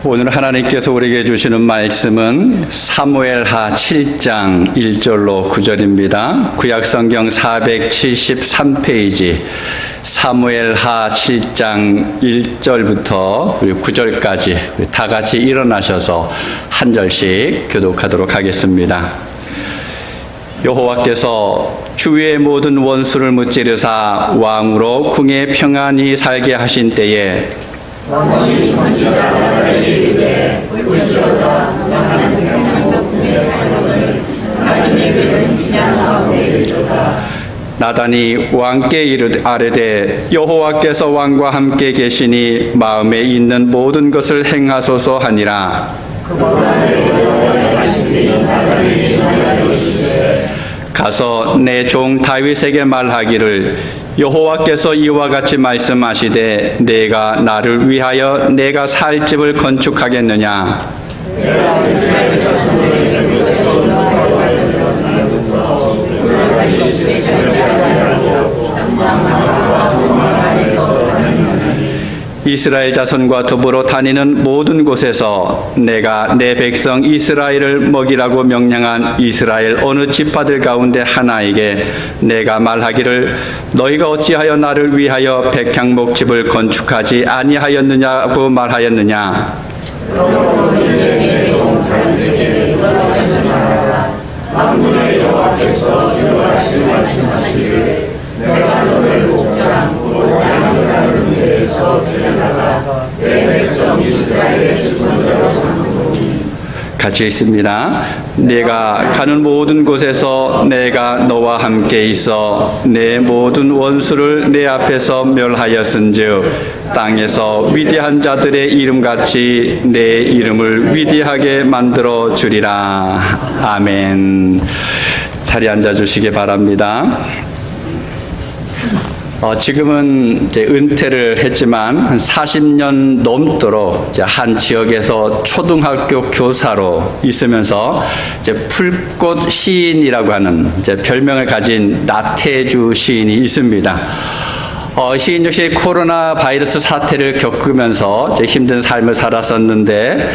오늘 하나님께서 우리에게 주시는 말씀은 사무엘하 7장 1절로 9절입니다. 구약성경 473페이지 사무엘하 7장 1절부터 9절까지 다 같이 일어나셔서 한 절씩 교독하도록 하겠습니다. 여호와께서 주위의 모든 원수를 무찌르사 왕으로 궁에 평안히 살게 하신 때에 왕이 선지자 나단에게 이르되 볼지어다 나는 평안복궁의 사람을 하나님의 들은 비난 가운데 이르도다. 나단이 왕께 아뢰되 여호와께서 왕과 함께 계시니 마음에 있는 모든 것을 행하소서 하니라. 가서 내 종 다윗에게 말하기를 여호와께서 이와 같이 말씀하시되 내가 나를 위하여 내가 살 집을 건축하겠느냐. 이스라엘 자손과 더불어 다니는 모든 곳에서 내가 내 백성 이스라엘을 먹이라고 명령한 이스라엘 어느 지파들 가운데 하나에게 내가 말하기를 너희가 어찌하여 나를 위하여 백향목집을 건축하지 아니하였느냐고 말하였느냐. 만군의 여호와께서 이와 같이 말씀하시기를 내가 너를 목장 양을 문제에서 들여다가 내 백성 이스라엘의 주권자로 삼으리니. 같이 있습니다. 내가 가는 모든 곳에서 내가 너와 함께 있어 내 모든 원수를 내 앞에서 멸하였은즉 땅에서 위대한 자들의 이름같이 내 이름을 위대하게 만들어 주리라. 아멘. 자리에 앉아 주시기 바랍니다. 지금은 이제 은퇴를 했지만 한 40년 넘도록 이제 한 지역에서 초등학교 교사로 있으면서 이제 풀꽃 시인이라고 하는 이제 별명을 가진 나태주 시인이 있습니다. 시인 역시 코로나 바이러스 사태를 겪으면서 이제 힘든 삶을 살았었는데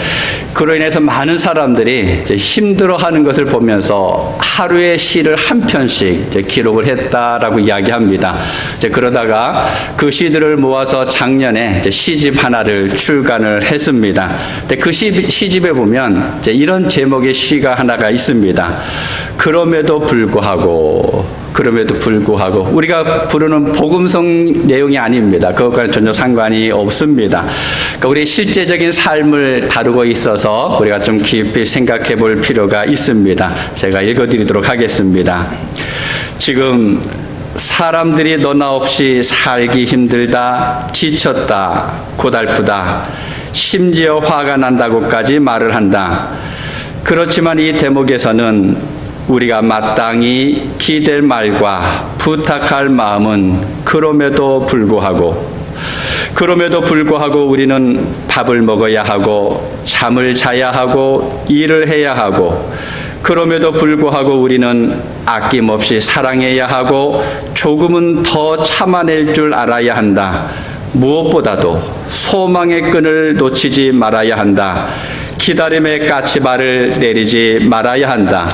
그로 인해서 많은 사람들이 이제 힘들어하는 것을 보면서 하루에 시를 한 편씩 이제 기록을 했다라고 이야기합니다. 이제 그러다가 그 시들을 모아서 작년에 이제 시집 하나를 출간을 했습니다. 근데 그 시집에 보면 이제 이런 제목의 시가 하나가 있습니다. 그럼에도 불구하고 우리가 부르는 복음성 내용이 아닙니다. 그것과는 전혀 상관이 없습니다. 그러니까 우리의 실제적인 삶을 다루고 있어서 우리가 좀 깊이 생각해 볼 필요가 있습니다. 제가 읽어드리도록 하겠습니다. 지금 사람들이 너나 없이 살기 힘들다, 지쳤다, 고달프다, 심지어 화가 난다고까지 말을 한다. 그렇지만 이 대목에서는 우리가 마땅히 기댈 말과 부탁할 마음은 그럼에도 불구하고 우리는 밥을 먹어야 하고 잠을 자야 하고 일을 해야 하고 그럼에도 불구하고 우리는 아낌없이 사랑해야 하고 조금은 더 참아낼 줄 알아야 한다. 무엇보다도 소망의 끈을 놓치지 말아야 한다. 기다림의 까치발을 내리지 말아야 한다.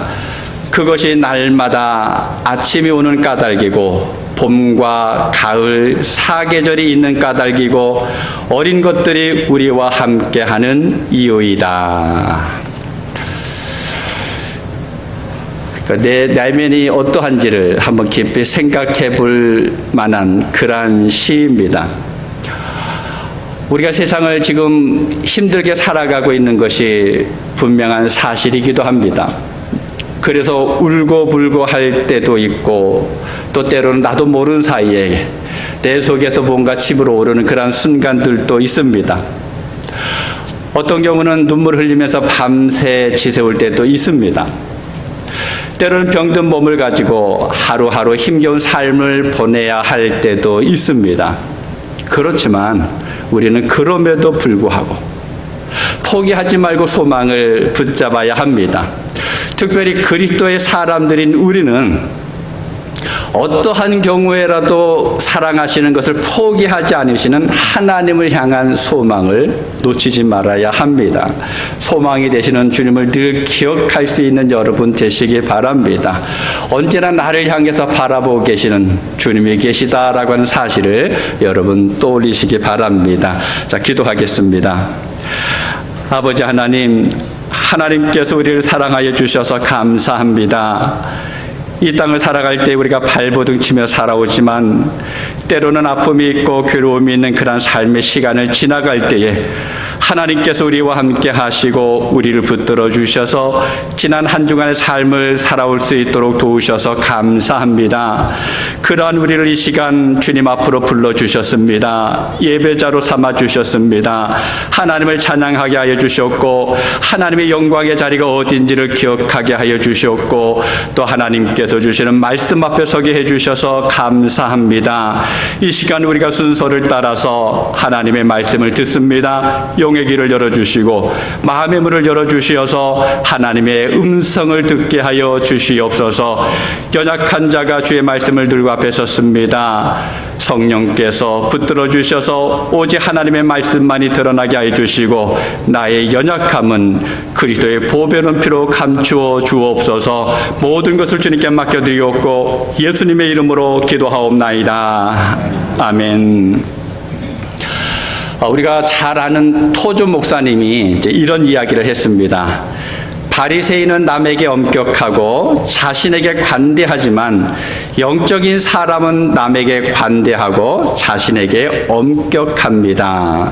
그것이 날마다 아침이 오는 까닭이고 봄과 가을 사계절이 있는 까닭이고 어린 것들이 우리와 함께하는 이유이다. 그러니까 내 내면이 어떠한지를 한번 깊이 생각해 볼 만한 그러한 시입니다. 우리가 세상을 지금 힘들게 살아가고 있는 것이 분명한 사실이기도 합니다. 그래서 울고불고 할 때도 있고 또 때로는 나도 모르는 사이에 내 속에서 뭔가 집으로 오르는 그런 순간들도 있습니다. 어떤 경우는 눈물 흘리면서 밤새 지새울 때도 있습니다. 때로는 병든 몸을 가지고 하루하루 힘겨운 삶을 보내야 할 때도 있습니다. 그렇지만 우리는 그럼에도 불구하고 포기하지 말고 소망을 붙잡아야 합니다. 특별히 그리스도의 사람들인 우리는 어떠한 경우에라도 사랑하시는 것을 포기하지 않으시는 하나님을 향한 소망을 놓치지 말아야 합니다. 소망이 되시는 주님을 늘 기억할 수 있는 여러분 되시기 바랍니다. 언제나 나를 향해서 바라보고 계시는 주님이 계시다라고 하는 사실을 여러분 떠올리시기 바랍니다. 자, 기도하겠습니다. 아버지 하나님, 하나님께서 우리를 사랑하여 주셔서 감사합니다. 이 땅을 살아갈 때 우리가 발버둥 치며 살아오지만 때로는 아픔이 있고 괴로움이 있는 그런 삶의 시간을 지나갈 때에 하나님께서 우리와 함께 하시고 우리를 붙들어 주셔서 지난 한 주간의 삶을 살아올 수 있도록 도우셔서 감사합니다. 그러한 우리를 이 시간 주님 앞으로 불러주셨습니다. 예배자로 삼아주셨습니다. 하나님을 찬양하게 하여 주셨고 하나님의 영광의 자리가 어딘지를 기억하게 하여 주셨고 또 하나님께서 주시는 말씀 앞에 서게 해주셔서 감사합니다. 이 시간 우리가 순서를 따라서 하나님의 말씀을 듣습니다. 영의 길을 열어주시고 마음의 문을 열어주시어서 하나님의 음성을 듣게 하여 주시옵소서. 연약한 자가 주의 말씀을 들고 앞에 섰습니다. 성령께서 붙들어 주셔서 오직 하나님의 말씀만이 드러나게 하여 주시고 나의 연약함은 그리스도의 보배로운 피로 감추어 주옵소서. 모든 것을 주님께 맡겨드리옵고 예수님의 이름으로 기도하옵나이다. 아멘. 우리가 잘 아는 토주 목사님이 이제 이런 이야기를 했습니다. 바리새인은 남에게 엄격하고 자신에게 관대하지만 영적인 사람은 남에게 관대하고 자신에게 엄격합니다.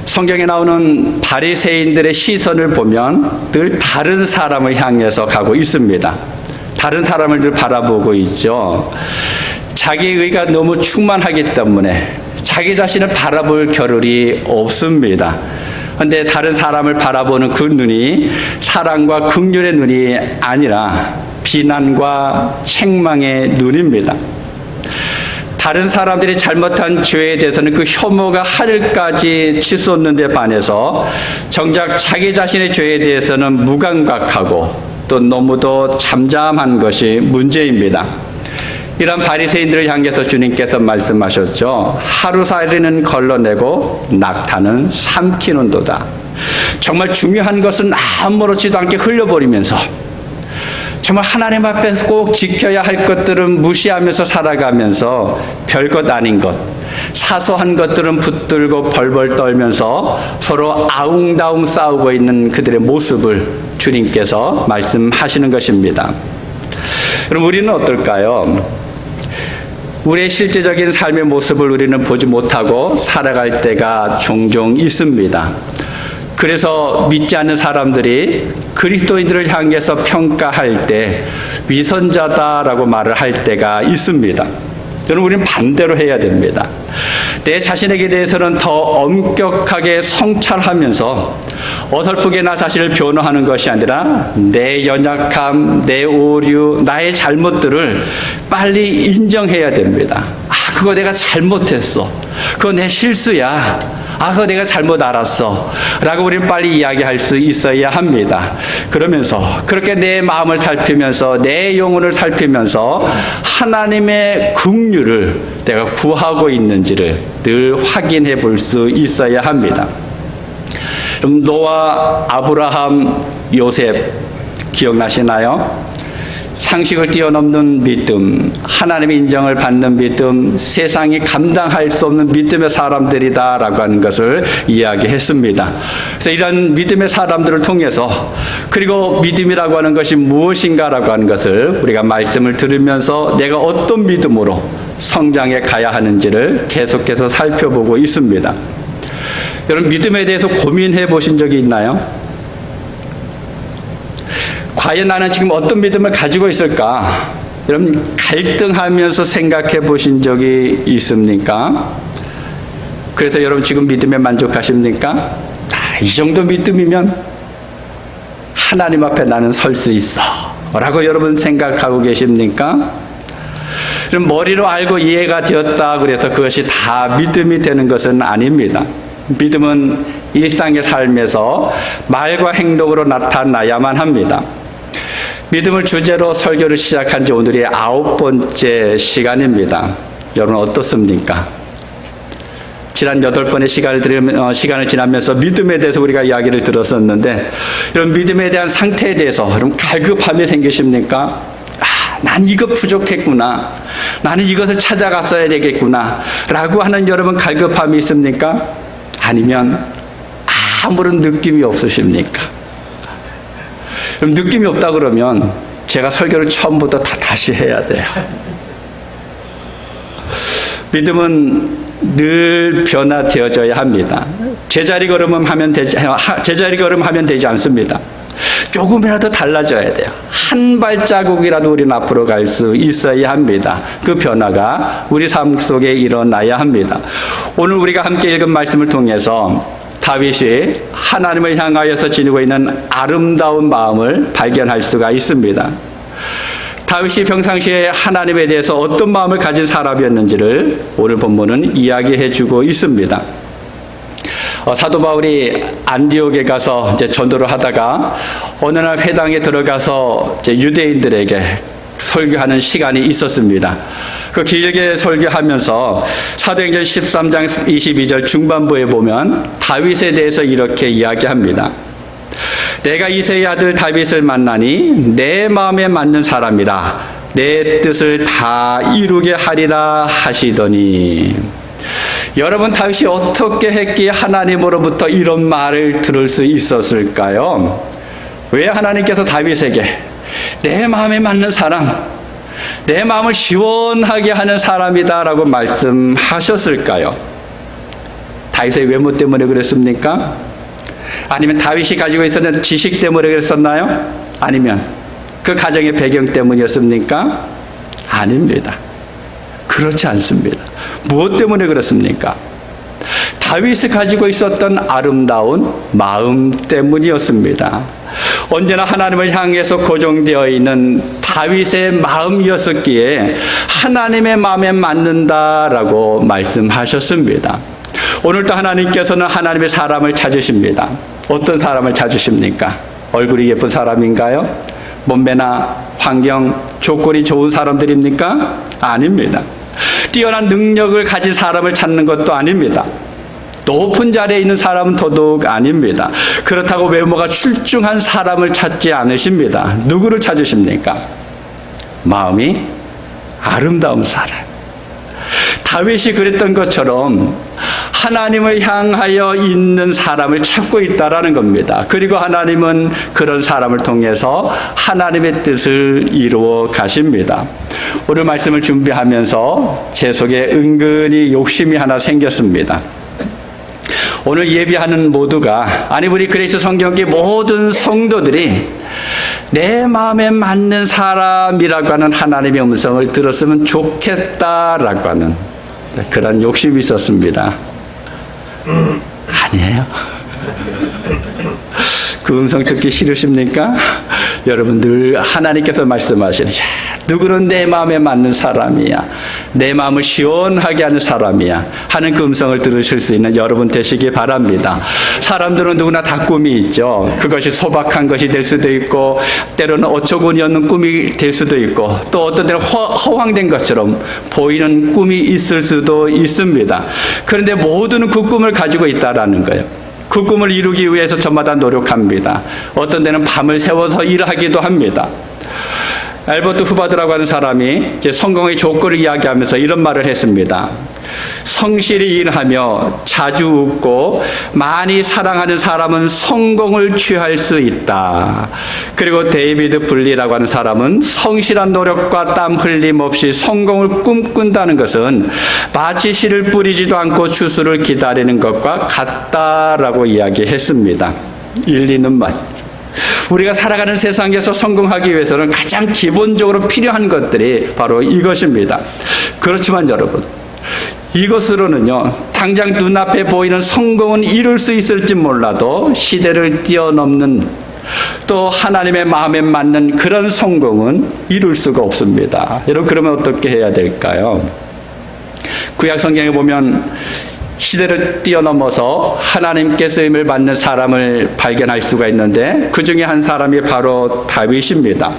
성경에 나오는 바리새인들의 시선을 보면 늘 다른 사람을 향해서 가고 있습니다. 다른 사람을 늘 바라보고 있죠. 자기의 의가 너무 충만하기 때문에 자기 자신을 바라볼 겨를이 없습니다. 그런데 다른 사람을 바라보는 그 눈이 사랑과 긍휼의 눈이 아니라 비난과 책망의 눈입니다. 다른 사람들이 잘못한 죄에 대해서는 그 혐오가 하늘까지 치솟는 데 반해서 정작 자기 자신의 죄에 대해서는 무감각하고 또 너무도 잠잠한 것이 문제입니다. 이런 바리새인들을 향해서 주님께서 말씀하셨죠. 하루살이는 걸러내고 낙타는 삼키는도다. 정말 중요한 것은 아무렇지도 않게 흘려버리면서 정말 하나님 앞에서 꼭 지켜야 할 것들은 무시하면서 살아가면서 별것 아닌 것, 사소한 것들은 붙들고 벌벌 떨면서 서로 아웅다웅 싸우고 있는 그들의 모습을 주님께서 말씀하시는 것입니다. 그럼 우리는 어떨까요? 우리의 실제적인 삶의 모습을 우리는 보지 못하고 살아갈 때가 종종 있습니다. 그래서 믿지 않는 사람들이 그리스도인들을 향해서 평가할 때 위선자다라고 말을 할 때가 있습니다. 여러분, 우리는 반대로 해야 됩니다. 내 자신에게 대해서는 더 엄격하게 성찰하면서 어설프게 나 자신을 변호하는 것이 아니라 내 연약함, 내 오류, 나의 잘못들을 빨리 인정해야 됩니다. 그거 내가 잘못했어. 그거 내 실수야. 그거 내가 잘못 알았어. 라고 우리는 빨리 이야기할 수 있어야 합니다. 그러면서 그렇게 내 마음을 살피면서 내 영혼을 살피면서 하나님의 긍휼을 내가 구하고 있는지를 늘 확인해 볼 수 있어야 합니다. 그럼 노아, 아브라함, 요셉 기억나시나요? 상식을 뛰어넘는 믿음, 하나님의 인정을 받는 믿음, 세상이 감당할 수 없는 믿음의 사람들이다라고 하는 것을 이야기했습니다. 그래서 이런 믿음의 사람들을 통해서 그리고 믿음이라고 하는 것이 무엇인가라고 하는 것을 우리가 말씀을 들으면서 내가 어떤 믿음으로 성장해 가야 하는지를 계속해서 살펴보고 있습니다. 여러분, 믿음에 대해서 고민해 보신 적이 있나요? 과연 나는 지금 어떤 믿음을 가지고 있을까? 여러분, 갈등하면서 생각해 보신 적이 있습니까? 그래서 여러분 지금 믿음에 만족하십니까? 이 정도 믿음이면 하나님 앞에 나는 설 수 있어 라고 여러분 생각하고 계십니까? 그럼 머리로 알고 이해가 되었다 그래서 그것이 다 믿음이 되는 것은 아닙니다. 믿음은 일상의 삶에서 말과 행동으로 나타나야만 합니다. 믿음을 주제로 설교를 시작한 지 오늘이 9번째 시간입니다. 여러분 어떻습니까? 지난 8번의 시간을 지나면서 믿음에 대해서 우리가 이야기를 들었었는데, 이런 믿음에 대한 상태에 대해서 여러분 갈급함이 생기십니까? 난 이거 부족했구나, 나는 이것을 찾아갔어야 되겠구나 라고 하는 여러분 갈급함이 있습니까? 아니면 아무런 느낌이 없으십니까? 그럼 느낌이 없다 그러면 제가 설교를 처음부터 다시 해야 돼요. 믿음은 늘 변화되어져야 합니다. 제자리 걸음하면 되지 않습니다. 조금이라도 달라져야 돼요. 한 발자국이라도 우리는 앞으로 갈 수 있어야 합니다. 그 변화가 우리 삶 속에 일어나야 합니다. 오늘 우리가 함께 읽은 말씀을 통해서 다윗이 하나님을 향하여서 지니고 있는 아름다운 마음을 발견할 수가 있습니다. 다윗이 평상시에 하나님에 대해서 어떤 마음을 가진 사람이었는지를 오늘 본문은 이야기해주고 있습니다. 사도 바울이 안디옥에 가서 이제 전도를 하다가 어느 날 회당에 들어가서 이제 유대인들에게 설교하는 시간이 있었습니다. 그 길게 설교하면서 사도행전 13장 22절 중반부에 보면 다윗에 대해서 이렇게 이야기합니다. 내가 이새의 아들 다윗을 만나니 내 마음에 맞는 사람이라 내 뜻을 다 이루게 하리라 하시더니, 여러분 다윗이 어떻게 했기에 하나님으로부터 이런 말을 들을 수 있었을까요? 왜 하나님께서 다윗에게 내 마음에 맞는 사람, 내 마음을 시원하게 하는 사람이다 라고 말씀하셨을까요? 다윗의 외모 때문에 그랬습니까? 아니면 다윗이 가지고 있었던 지식 때문에 그랬었나요? 아니면 그 가정의 배경 때문이었습니까? 아닙니다. 그렇지 않습니다. 무엇 때문에 그렇습니까? 다윗이 가지고 있었던 아름다운 마음 때문이었습니다. 언제나 하나님을 향해서 고정되어 있는 다윗의 마음이었기에 하나님의 마음에 맞는다라고 말씀하셨습니다. 오늘도 하나님께서는 하나님의 사람을 찾으십니다. 어떤 사람을 찾으십니까? 얼굴이 예쁜 사람인가요? 몸매나 환경, 조건이 좋은 사람들입니까? 아닙니다. 뛰어난 능력을 가진 사람을 찾는 것도 아닙니다. 높은 자리에 있는 사람은 더더욱 아닙니다. 그렇다고 외모가 출중한 사람을 찾지 않으십니다. 누구를 찾으십니까? 마음이 아름다운 사람. 다윗이 그랬던 것처럼 하나님을 향하여 있는 사람을 찾고 있다라는 겁니다. 그리고 하나님은 그런 사람을 통해서 하나님의 뜻을 이루어 가십니다. 오늘 말씀을 준비하면서 제 속에 은근히 욕심이 하나 생겼습니다. 오늘 예비하는 모두가, 아니 우리 그리스도 성경계 모든 성도들이 내 마음에 맞는 사람이라고 하는 하나님의 음성을 들었으면 좋겠다라고 하는 그런 욕심이 있었습니다. 아니에요. 그 음성 듣기 싫으십니까? 여러분 늘 하나님께서 말씀하시는, 누구는 내 마음에 맞는 사람이야, 내 마음을 시원하게 하는 사람이야 하는 그 음성을 들으실 수 있는 여러분 되시기 바랍니다. 사람들은 누구나 다 꿈이 있죠. 그것이 소박한 것이 될 수도 있고, 때로는 어처구니 없는 꿈이 될 수도 있고, 또 어떤 때는 허황된 것처럼 보이는 꿈이 있을 수도 있습니다. 그런데 모두는 그 꿈을 가지고 있다라는 거예요. 그 꿈을 이루기 위해서 저마다 노력합니다. 어떤 때는 밤을 새워서 일하기도 합니다. 알버트 후바드라고 하는 사람이 이제 성공의 조건을 이야기하면서 이런 말을 했습니다. 성실히 일하며 자주 웃고 많이 사랑하는 사람은 성공을 취할 수 있다. 그리고 데이비드 블리라고 하는 사람은 성실한 노력과 땀 흘림 없이 성공을 꿈꾼다는 것은 마치 씨를 뿌리지도 않고 추수를 기다리는 것과 같다라고 이야기했습니다. 일리 있는 말. 우리가 살아가는 세상에서 성공하기 위해서는 가장 기본적으로 필요한 것들이 바로 이것입니다. 그렇지만 여러분, 이것으로는요, 당장 눈앞에 보이는 성공은 이룰 수 있을지 몰라도 시대를 뛰어넘는, 또 하나님의 마음에 맞는 그런 성공은 이룰 수가 없습니다. 여러분, 그러면 어떻게 해야 될까요? 구약 성경에 보면 시대를 뛰어넘어서 하나님께 쓰임을 받는 사람을 발견할 수가 있는데, 그 중에 한 사람이 바로 다윗입니다.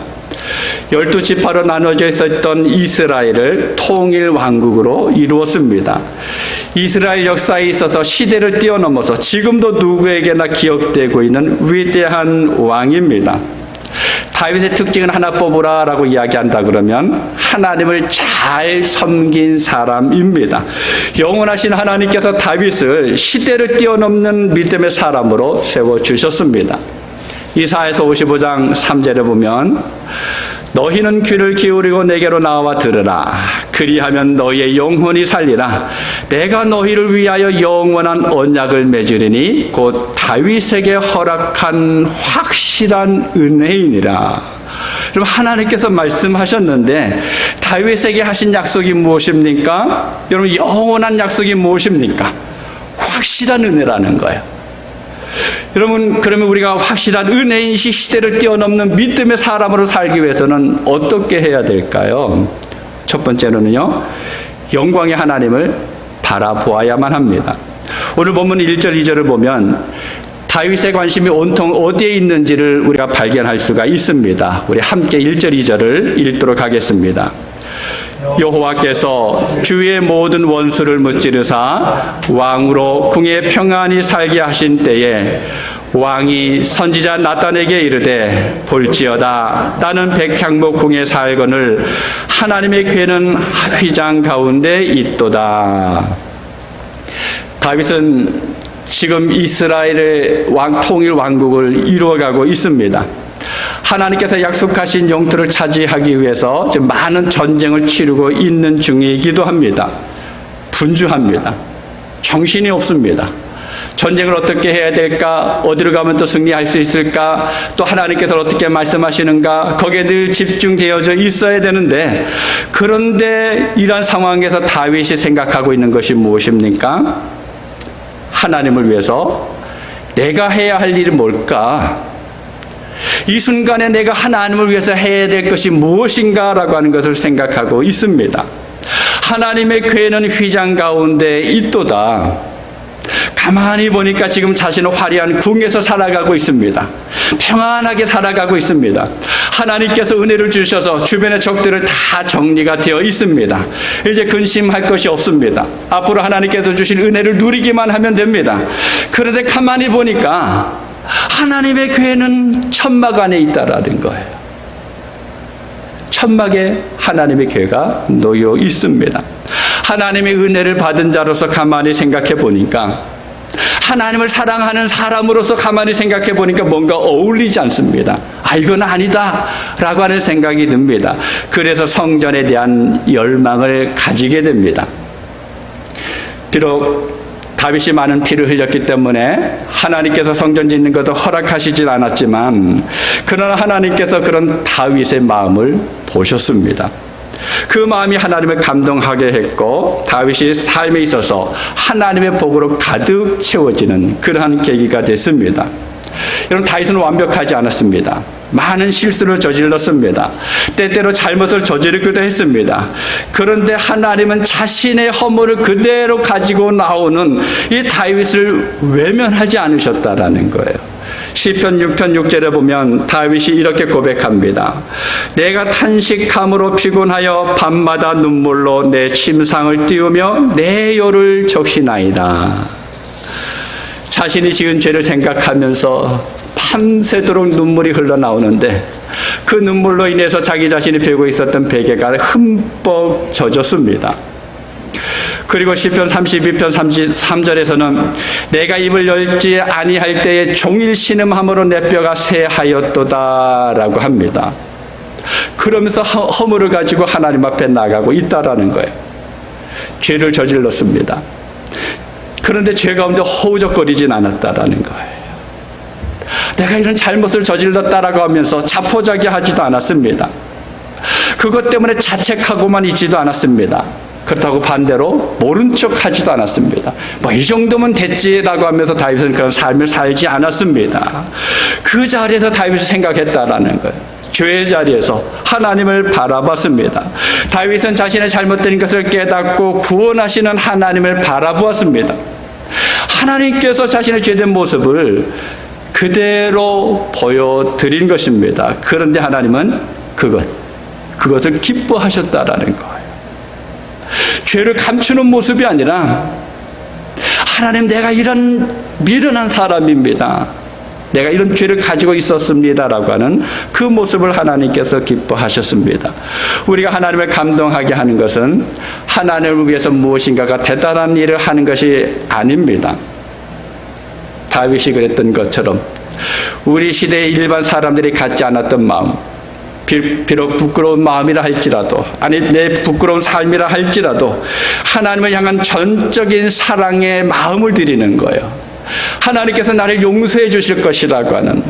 12지파로 나눠져 있었던 이스라엘을 통일 왕국으로 이루었습니다. 이스라엘 역사에 있어서 시대를 뛰어넘어서 지금도 누구에게나 기억되고 있는 위대한 왕입니다. 다윗의 특징은 하나 뽑으라라고 이야기한다 그러면 하나님을 잘 섬긴 사람입니다. 영원하신 하나님께서 다윗을 시대를 뛰어넘는 믿음의 사람으로 세워주셨습니다. 이사야서 55장 3절에 보면 너희는 귀를 기울이고 내게로 나와 들으라. 그리하면 너희의 영혼이 살리라. 내가 너희를 위하여 영원한 언약을 맺으리니 곧 다윗에게 허락한 확실한 은혜이니라. 여러분, 하나님께서 말씀하셨는데 다윗에게 하신 약속이 무엇입니까? 여러분, 영원한 약속이 무엇입니까? 확실한 은혜라는 거예요. 여러분, 그러면 우리가 확실한 은혜인 시대를 뛰어넘는 믿음의 사람으로 살기 위해서는 어떻게 해야 될까요? 첫 번째로는요, 영광의 하나님을 바라보아야만 합니다. 오늘 본문 1절, 2절을 보면 다윗의 관심이 온통 어디에 있는지를 우리가 발견할 수가 있습니다. 우리 함께 1절, 2절을 읽도록 하겠습니다. 여호와께서 주의 모든 원수를 무찌르사 왕으로 궁에 평안히 살게 하신 때에 왕이 선지자 나단에게 이르되 볼지어다 나는 백향목 궁에 살거늘 하나님의 궤는 휘장 가운데 있도다. 다윗은 지금 이스라엘의 통일 왕국을 이루어가고 있습니다. 하나님께서 약속하신 영토를 차지하기 위해서 지금 많은 전쟁을 치르고 있는 중이기도 합니다. 분주합니다. 정신이 없습니다. 전쟁을 어떻게 해야 될까? 어디로 가면 또 승리할 수 있을까? 또 하나님께서 어떻게 말씀하시는가? 거기에 늘 집중되어져 있어야 되는데, 그런데 이러한 상황에서 다윗이 생각하고 있는 것이 무엇입니까? 하나님을 위해서 내가 해야 할 일이 뭘까? 이 순간에 내가 하나님을 위해서 해야 될 것이 무엇인가라고 하는 것을 생각하고 있습니다. 하나님의 궤는 휘장 가운데 있도다. 가만히 보니까 지금 자신은 화려한 궁에서 살아가고 있습니다. 평안하게 살아가고 있습니다. 하나님께서 은혜를 주셔서 주변의 적들을 다 정리가 되어 있습니다. 이제 근심할 것이 없습니다. 앞으로 하나님께서 주신 은혜를 누리기만 하면 됩니다. 그런데 가만히 보니까 하나님의 궤는 천막 안에 있다라는 거예요. 천막에 하나님의 궤가 놓여 있습니다. 하나님의 은혜를 받은 자로서 가만히 생각해 보니까, 하나님을 사랑하는 사람으로서 가만히 생각해 보니까 뭔가 어울리지 않습니다. 아, 이건 아니다 라고 하는 생각이 듭니다. 그래서 성전에 대한 열망을 가지게 됩니다. 비록 다윗이 많은 피를 흘렸기 때문에 하나님께서 성전 짓는 것도 허락하시질 않았지만, 그러나 하나님께서 그런 다윗의 마음을 보셨습니다. 그 마음이 하나님을 감동하게 했고, 다윗이 삶에 있어서 하나님의 복으로 가득 채워지는 그러한 계기가 됐습니다. 여러분, 다윗은 완벽하지 않았습니다. 많은 실수를 저질렀습니다. 때때로 잘못을 저지르기도 했습니다. 그런데 하나님은 자신의 허물을 그대로 가지고 나오는 이 다윗을 외면하지 않으셨다라는 거예요. 시편 6편 6절에 보면 다윗이 이렇게 고백합니다. 내가 탄식함으로 피곤하여 밤마다 눈물로 내 침상을 띄우며 내 혀를 적시나이다. 자신이 지은 죄를 생각하면서 밤새도록 눈물이 흘러나오는데, 그 눈물로 인해서 자기 자신이 베고 있었던 베개가 흠뻑 젖었습니다. 그리고 시편 32편 3절에서는 내가 입을 열지 아니할 때에 종일 신음함으로 내 뼈가 새하였도다 라고 합니다. 그러면서 허물을 가지고 하나님 앞에 나가고 있다라는 거예요. 죄를 저질렀습니다. 그런데 죄 가운데 허우적거리진 않았다라는 거예요. 내가 이런 잘못을 저질렀다라고 하면서 자포자기하지도 않았습니다. 그것 때문에 자책하고만 있지도 않았습니다. 그렇다고 반대로 모른 척하지도 않았습니다. 뭐 이 정도면 됐지라고 하면서 다윗은 그런 삶을 살지 않았습니다. 그 자리에서 다윗이 생각했다라는 거예요. 죄의 자리에서 하나님을 바라봤습니다. 다윗은 자신의 잘못된 것을 깨닫고 구원하시는 하나님을 바라보았습니다. 하나님께서 자신의 죄된 모습을 그대로 보여드린 것입니다. 그런데 하나님은 그것, 그것을 기뻐하셨다라는 거예요. 죄를 감추는 모습이 아니라 하나님, 내가 이런 미련한 사람입니다, 내가 이런 죄를 가지고 있었습니다라고 하는 그 모습을 하나님께서 기뻐하셨습니다. 우리가 하나님을 감동하게 하는 것은 하나님을 위해서 무엇인가가 대단한 일을 하는 것이 아닙니다. 다윗이 그랬던 것처럼 우리 시대의 일반 사람들이 갖지 않았던 마음, 비록 부끄러운 마음이라 할지라도, 아니 내 부끄러운 삶이라 할지라도 하나님을 향한 전적인 사랑의 마음을 드리는 거예요. 하나님께서 나를 용서해 주실 것이라고 하는,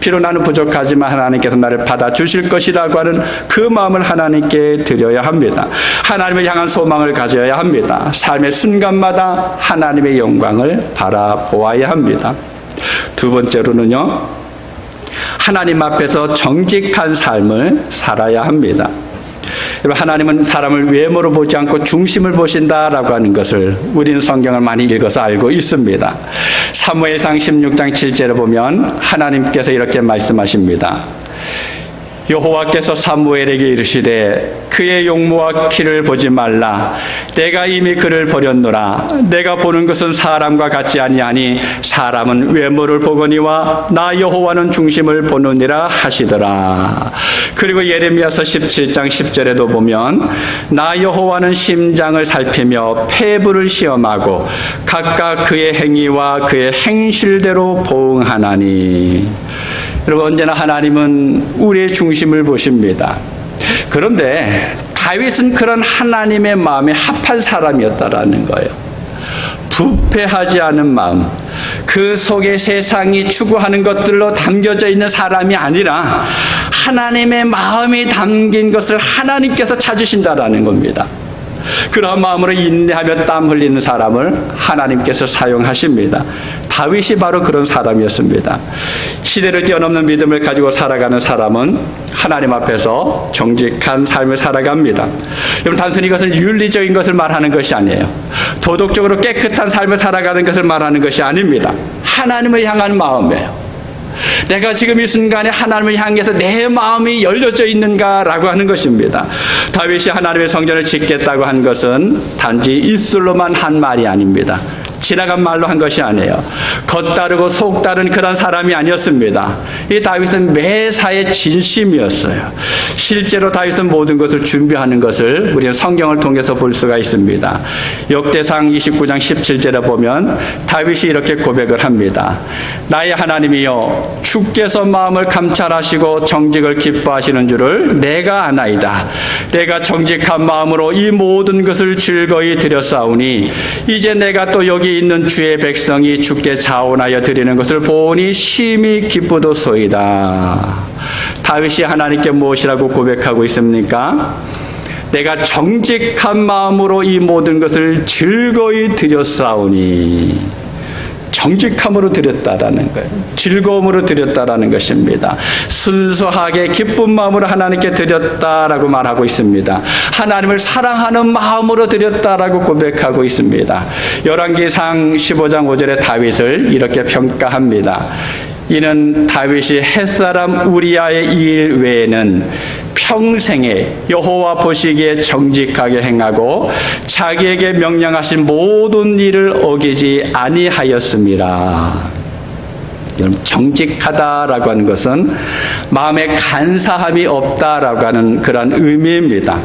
비록 나는 부족하지만 하나님께서 나를 받아주실 것이라고 하는 그 마음을 하나님께 드려야 합니다. 하나님을 향한 소망을 가져야 합니다. 삶의 순간마다 하나님의 영광을 바라보아야 합니다. 두 번째로는요, 하나님 앞에서 정직한 삶을 살아야 합니다. 하나님은 사람을 외모로 보지 않고 중심을 보신다라고 하는 것을 우리는 성경을 많이 읽어서 알고 있습니다. 사무엘상 16장 7절에 보면 하나님께서 이렇게 말씀하십니다. 여호와께서 사무엘에게 이르시되 그의 용모와 키를 보지 말라. 내가 이미 그를 버렸노라. 내가 보는 것은 사람과 같지 아니하니 사람은 외모를 보거니와 나 여호와는 중심을 보느니라 하시더라. 그리고 예레미야서 17장 10절에도 보면 나 여호와는 심장을 살피며 폐부를 시험하고 각각 그의 행위와 그의 행실대로 보응하나니. 여러분, 언제나 하나님은 우리의 중심을 보십니다. 그런데 다윗은 그런 하나님의 마음에 합한 사람이었다라는 거예요. 부패하지 않은 마음, 그 속에 세상이 추구하는 것들로 담겨져 있는 사람이 아니라 하나님의 마음이 담긴 것을 하나님께서 찾으신다라는 겁니다. 그런 마음으로 인내하며 땀 흘리는 사람을 하나님께서 사용하십니다. 다윗이 바로 그런 사람이었습니다. 시대를 뛰어넘는 믿음을 가지고 살아가는 사람은 하나님 앞에서 정직한 삶을 살아갑니다. 여러분, 단순히 이것을 윤리적인 것을 말하는 것이 아니에요. 도덕적으로 깨끗한 삶을 살아가는 것을 말하는 것이 아닙니다. 하나님을 향한 마음이에요. 내가 지금 이 순간에 하나님을 향해서 내 마음이 열려져 있는가라고 하는 것입니다. 다윗이 하나님의 성전을 짓겠다고 한 것은 단지 입술로만 한 말이 아닙니다. 지나간 말로 한 것이 아니에요. 겉다르고 속다른 그런 사람이 아니었습니다. 이 다윗은 매사에 진심이었어요. 실제로 다윗은 모든 것을 준비하는 것을 우리는 성경을 통해서 볼 수가 있습니다. 역대상 29장 17절에 보면 다윗이 이렇게 고백을 합니다. 나의 하나님이여, 주께서 마음을 감찰하시고 정직을 기뻐하시는 줄을 내가 아나이다. 내가 정직한 마음으로 이 모든 것을 즐거이 드렸사오니 이제 내가 또 여기 있는 주의 백성이 주께 자원하여 드리는 것을 보니 심히 기쁘도소이다. 다윗이 하나님께 무엇이라고 고백하고 있습니까? 내가 정직한 마음으로 이 모든 것을 즐거이 드렸사오니. 정직함으로 드렸다라는 거예요. 즐거움으로 드렸다라는 것입니다. 순수하게 기쁜 마음으로 하나님께 드렸다라고 말하고 있습니다. 하나님을 사랑하는 마음으로 드렸다라고 고백하고 있습니다. 열왕기상 15장 5절에 다윗을 이렇게 평가합니다. 이는 다윗이 햇사람 우리아의 일 외에는 평생에 여호와 보시기에 정직하게 행하고 자기에게 명령하신 모든 일을 어기지 아니하였습니다. 정직하다라고 하는 것은 마음에 간사함이 없다라고 하는 그런 의미입니다.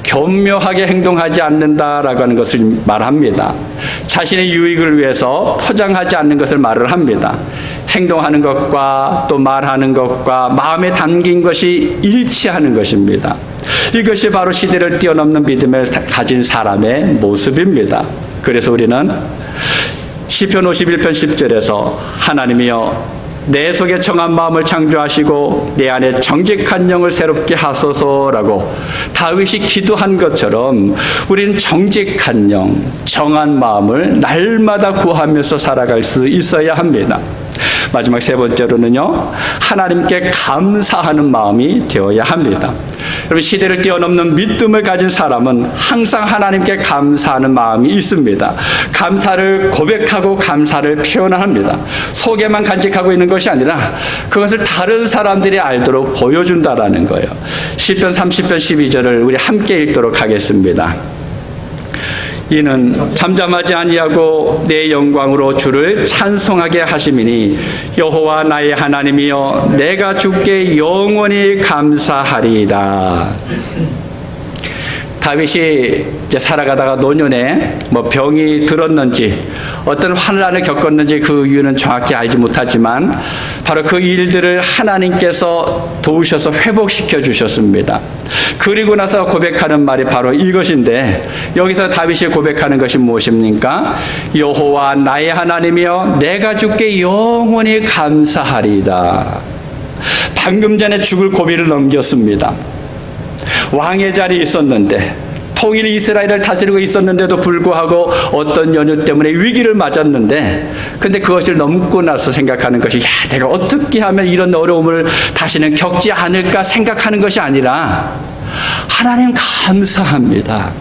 교묘하게 행동하지 않는다라고 하는 것을 말합니다. 자신의 유익을 위해서 포장하지 않는 것을 말을 합니다. 행동하는 것과 또 말하는 것과 마음에 담긴 것이 일치하는 것입니다. 이것이 바로 시대를 뛰어넘는 믿음을 가진 사람의 모습입니다. 그래서 우리는 시편 51편 10절에서 하나님이여, 내 속에 정한 마음을 창조하시고 내 안에 정직한 영을 새롭게 하소서라고 다윗이 기도한 것처럼 우리는 정직한 영, 정한 마음을 날마다 구하면서 살아갈 수 있어야 합니다. 마지막 세 번째로는요, 하나님께 감사하는 마음이 되어야 합니다. 여러분, 시대를 뛰어넘는 믿음을 가진 사람은 항상 하나님께 감사하는 마음이 있습니다. 감사를 고백하고 감사를 표현합니다. 속에만 간직하고 있는 것이 아니라 그것을 다른 사람들이 알도록 보여준다라는 거예요. 시편 30편 12절을 우리 함께 읽도록 하겠습니다. 이는 잠잠하지 아니하고 내 영광으로 주를 찬송하게 하심이니 여호와 나의 하나님이여 내가 주께 영원히 감사하리이다. 다윗이 이제 살아가다가 노년에 병이 들었는지 어떤 환난을 겪었는지 그 이유는 정확히 알지 못하지만 바로 그 일들을 하나님께서 도우셔서 회복시켜 주셨습니다. 그리고 나서 고백하는 말이 바로 이것인데, 여기서 다윗이 고백하는 것이 무엇입니까? 여호와 나의 하나님이여 내가 주께 영원히 감사하리이다. 방금 전에 죽을 고비를 넘겼습니다. 왕의 자리에 있었는데, 통일 이스라엘을 다스리고 있었는데도 불구하고 어떤 연유 때문에 위기를 맞았는데, 근데 그것을 넘고 나서 생각하는 것이, 내가 어떻게 하면 이런 어려움을 다시는 겪지 않을까 생각하는 것이 아니라, 하나님 감사합니다.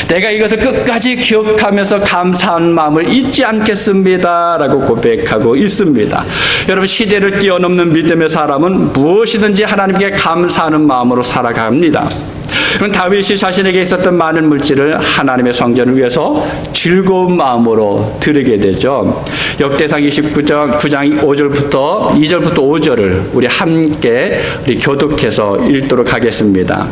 내가 이것을 끝까지 기억하면서 감사한 마음을 잊지 않겠습니다 라고 고백하고 있습니다. 여러분, 시대를 뛰어넘는 믿음의 사람은 무엇이든지 하나님께 감사하는 마음으로 살아갑니다. 그럼 다윗이 자신에게 있었던 많은 물질을 하나님의 성전을 위해서 즐거운 마음으로 드리게 되죠. 역대상 29장 9장 5절부터 2절부터 5절을 우리 함께 교독해서 읽도록 하겠습니다.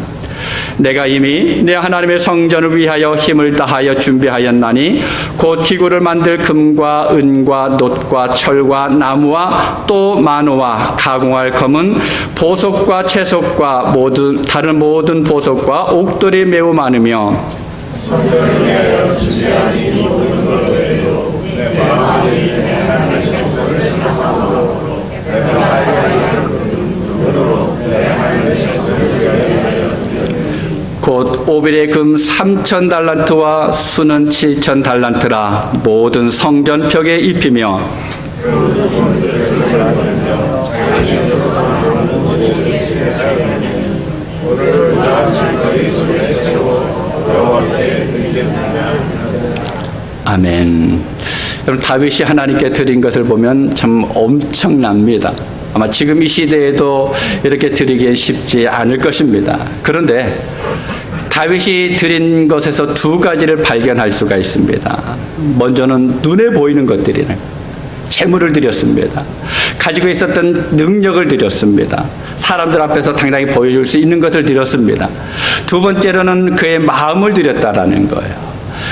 내가 이미 내 하나님의 성전을 위하여 힘을 다하여 준비하였나니 곧 기구를 만들 금과 은과 놋과 철과 나무와 또 만호와 가공할 검은 보석과 채석과 다른 모든 보석과 옥돌이 매우 많으며 성전을 위하여 준비한 이 모든 것 외에도 내 마음이 내 하나님의 성전을 사랑하고 내가 사랑하는 눈으로 내 하나님의 성전을 위하여 곧 오빌의 금 3,000달란트와 수는 7,000달란트라 모든 성전 벽에 입히며 아멘. 여러분, 다윗이 하나님께 드린 것을 보면 참 엄청납니다. 아마 지금 이 시대에도 이렇게 드리기엔 쉽지 않을 것입니다. 그런데 다윗이 드린 것에서 두 가지를 발견할 수가 있습니다. 먼저는 눈에 보이는 것들이네. 재물을 드렸습니다. 가지고 있었던 능력을 드렸습니다. 사람들 앞에서 당당히 보여줄 수 있는 것을 드렸습니다. 두 번째로는 그의 마음을 드렸다라는 거예요.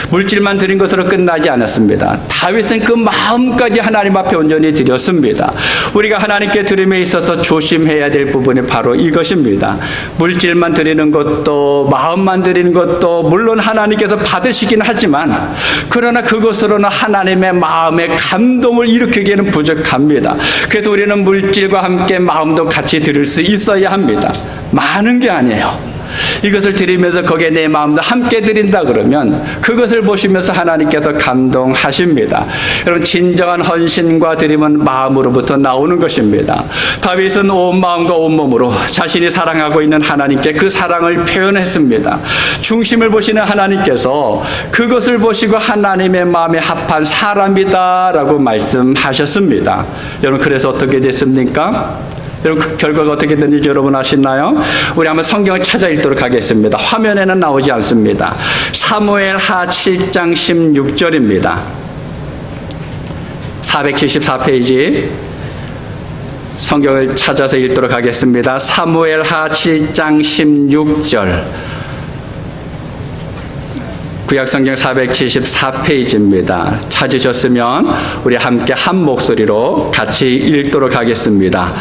물질만 드린 것으로 끝나지 않았습니다. 다윗은 그 마음까지 하나님 앞에 온전히 드렸습니다. 우리가 하나님께 드림에 있어서 조심해야 될 부분이 바로 이것입니다. 물질만 드리는 것도 마음만 드리는 것도 물론 하나님께서 받으시긴 하지만, 그러나 그것으로는 하나님의 마음의 감동을 일으키기에는 부족합니다. 그래서 우리는 물질과 함께 마음도 같이 드릴 수 있어야 합니다. 많은 게 아니에요. 이것을 드리면서 거기에 내 마음도 함께 드린다 그러면 그것을 보시면서 하나님께서 감동하십니다. 여러분, 진정한 헌신과 드림은 마음으로부터 나오는 것입니다. 다윗은 온 마음과 온 몸으로 자신이 사랑하고 있는 하나님께 그 사랑을 표현했습니다. 중심을 보시는 하나님께서 그것을 보시고 하나님의 마음에 합한 사람이다라고 말씀하셨습니다. 여러분, 그래서 어떻게 됐습니까? 여러분, 그 결과가 어떻게 됐는지 여러분 아시나요? 우리 한번 성경을 찾아 읽도록 하겠습니다. 화면에는 나오지 않습니다. 사무엘하 7장 16절입니다. 474페이지 성경을 찾아서 읽도록 하겠습니다. 사무엘하 7장 16절 구약성경 474페이지입니다. 찾으셨으면 우리 함께 한 목소리로 같이 읽도록 하겠습니다.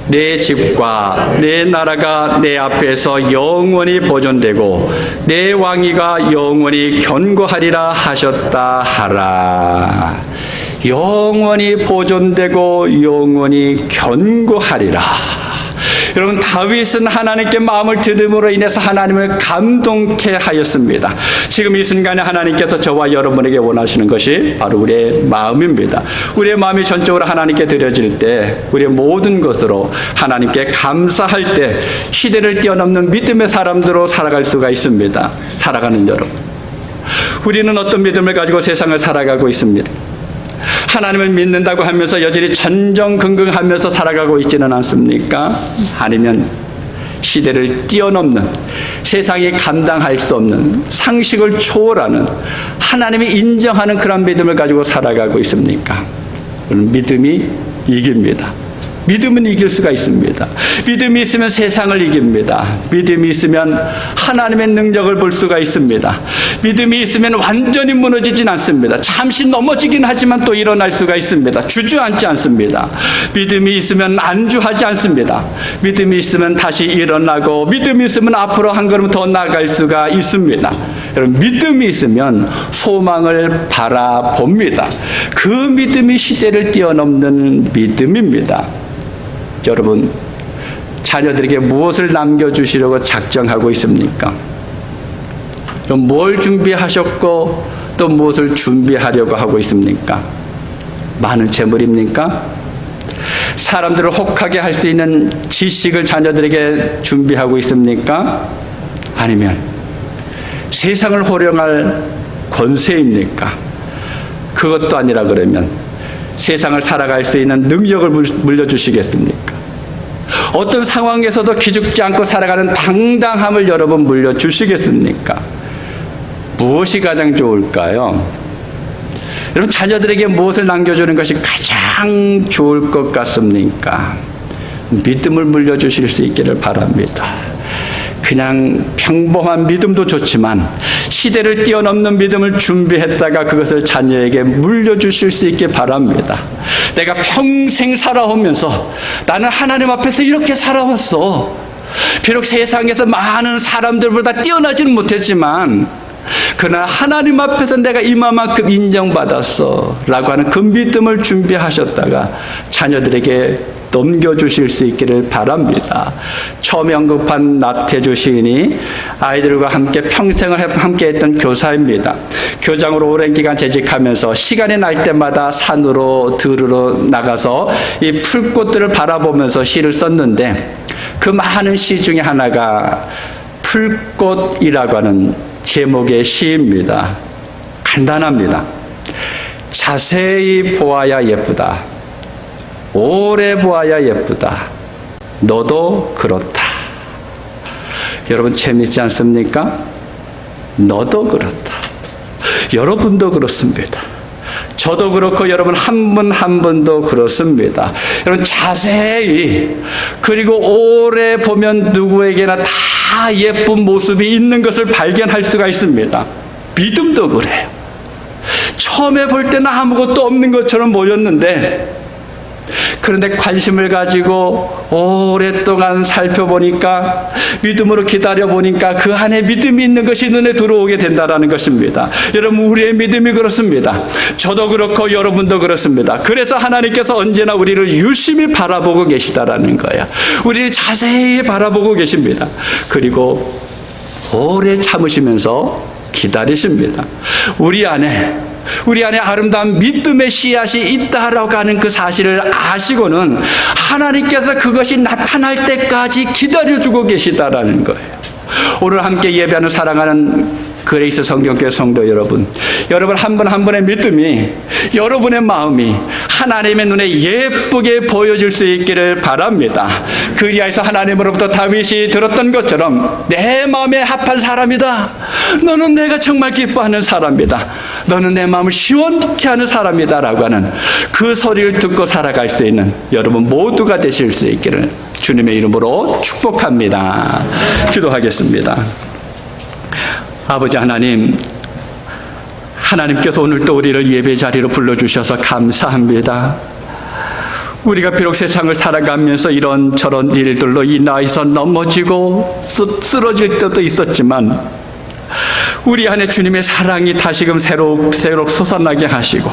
내 집과 내 나라가 내 앞에서 영원히 보존되고 내 왕위가 영원히 견고하리라 하셨다 하라. 영원히 보존되고 영원히 견고하리라. 여러분, 다윗은 하나님께 마음을 들음으로 인해서 하나님을 감동케 하였습니다. 지금 이 순간에 하나님께서 저와 여러분에게 원하시는 것이 바로 우리의 마음입니다. 우리의 마음이 전적으로 하나님께 드려질 때 우리의 모든 것으로 하나님께 감사할 때 시대를 뛰어넘는 믿음의 사람들로 살아갈 수가 있습니다. 살아가는 여러분, 우리는 어떤 믿음을 가지고 세상을 살아가고 있습니다. 하나님을 믿는다고 하면서 여전히 전전긍긍하면서 살아가고 있지는 않습니까? 아니면 시대를 뛰어넘는, 세상이 감당할 수 없는, 상식을 초월하는, 하나님이 인정하는 그런 믿음을 가지고 살아가고 있습니까? 믿음이 이깁니다. 믿음은 이길 수가 있습니다. 믿음이 있으면 세상을 이깁니다. 믿음이 있으면 하나님의 능력을 볼 수가 있습니다. 믿음이 있으면 완전히 무너지진 않습니다. 잠시 넘어지긴 하지만 또 일어날 수가 있습니다. 주저앉지 않습니다. 믿음이 있으면 안주하지 않습니다. 믿음이 있으면 다시 일어나고, 믿음이 있으면 앞으로 한 걸음 더 나아갈 수가 있습니다. 여러분, 믿음이 있으면 소망을 바라봅니다. 그 믿음이 시대를 뛰어넘는 믿음입니다. 여러분, 자녀들에게 무엇을 남겨주시려고 작정하고 있습니까? 그럼 뭘 준비하셨고 또 무엇을 준비하려고 하고 있습니까? 많은 재물입니까? 사람들을 혹하게 할 수 있는 지식을 자녀들에게 준비하고 있습니까? 아니면 세상을 호령할 권세입니까? 그것도 아니라 그러면 세상을 살아갈 수 있는 능력을 물려주시겠습니까? 어떤 상황에서도 기죽지 않고 살아가는 당당함을 여러분 물려주시겠습니까? 무엇이 가장 좋을까요? 여러분, 자녀들에게 무엇을 남겨주는 것이 가장 좋을 것 같습니까? 믿음을 물려주실 수 있기를 바랍니다. 그냥 평범한 믿음도 좋지만 시대를 뛰어넘는 믿음을 준비했다가 그것을 자녀에게 물려주실 수 있게 바랍니다. 내가 평생 살아오면서 나는 하나님 앞에서 이렇게 살아왔어. 비록 세상에서 많은 사람들보다 뛰어나지는 못했지만 그러나 하나님 앞에서 내가 이만큼 인정받았어 라고 하는 그 믿음을 준비하셨다가 자녀들에게 넘겨주실 수 있기를 바랍니다. 처음에 언급한 나태주 시인이 아이들과 함께 평생을 함께 했던 교사입니다. 교장으로 오랜 기간 재직하면서 시간이 날 때마다 산으로 들으러 나가서 이 풀꽃들을 바라보면서 시를 썼는데, 그 많은 시 중에 하나가 풀꽃이라고 하는 제목의 시입니다. 간단합니다. 자세히 보아야 예쁘다. 오래 보아야 예쁘다. 너도 그렇다. 여러분, 재밌지 않습니까? 너도 그렇다. 여러분도 그렇습니다. 저도 그렇고 여러분 한 분 한 분도 그렇습니다. 여러분, 자세히 그리고 오래 보면 누구에게나 다 예쁜 모습이 있는 것을 발견할 수가 있습니다. 믿음도 그래요. 처음에 볼 때는 아무것도 없는 것처럼 보였는데, 그런데 관심을 가지고 오랫동안 살펴보니까, 믿음으로 기다려보니까 그 안에 믿음이 있는 것이 눈에 들어오게 된다는 것입니다. 여러분, 우리의 믿음이 그렇습니다. 저도 그렇고 여러분도 그렇습니다. 그래서 하나님께서 언제나 우리를 유심히 바라보고 계시다라는 거예요. 우리를 자세히 바라보고 계십니다. 그리고 오래 참으시면서 기다리십니다. 우리 안에 아름다운 믿음의 씨앗이 있다라고 하는 그 사실을 아시고는 하나님께서 그것이 나타날 때까지 기다려주고 계시다라는 거예요. 오늘 함께 예배하는 사랑하는 그레이스 성경교회 성도 여러분, 여러분 한 분 한 분의 믿음이, 여러분의 마음이 하나님의 눈에 예쁘게 보여질 수 있기를 바랍니다. 그리하여서 하나님으로부터 다윗이 들었던 것처럼 내 마음에 합한 사람이다. 너는 내가 정말 기뻐하는 사람이다. 너는 내 마음을 시원케 하는 사람이다 라고 하는 그 소리를 듣고 살아갈 수 있는 여러분 모두가 되실 수 있기를 주님의 이름으로 축복합니다. 기도하겠습니다. 아버지 하나님, 하나님께서 오늘 또 우리를 예배 자리로 불러주셔서 감사합니다. 우리가 비록 세상을 살아가면서 이런저런 일들로 인하여서 넘어지고 쓰러질 때도 있었지만, 우리 안에 주님의 사랑이 다시금 새록 솟아나게 하시고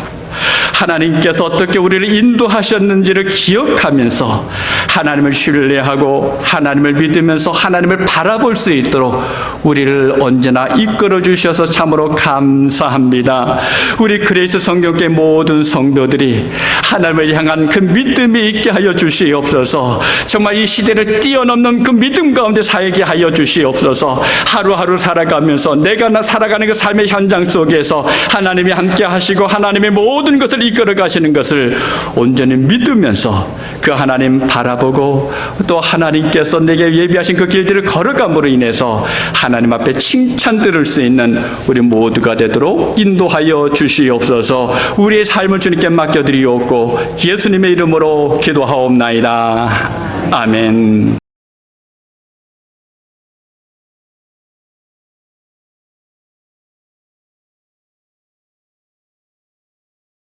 하나님께서 어떻게 우리를 인도하셨는지를 기억하면서 하나님을 신뢰하고 하나님을 믿으면서 하나님을 바라볼 수 있도록 우리를 언제나 이끌어 주셔서 참으로 감사합니다. 우리 그레이스 성경계 모든 성도들이 하나님을 향한 그 믿음이 있게 하여 주시옵소서. 정말 이 시대를 뛰어넘는 그 믿음 가운데 살게 하여 주시옵소서. 하루하루 살아가면서 내가 살아가는 그 삶의 현장 속에서 하나님이 함께 하시고 하나님의 모든 것을 이끌어 가시는 것을 온전히 믿으면서 그 하나님 바라보고 또 하나님께서 내게 예비하신 그 길들을 걸어감으로 인해서 하나님 앞에 칭찬 들을 수 있는 우리 모두가 되도록 인도하여 주시옵소서. 우리의 삶을 주님께 맡겨드리옵고 예수님의 이름으로 기도하옵나이다. 아멘.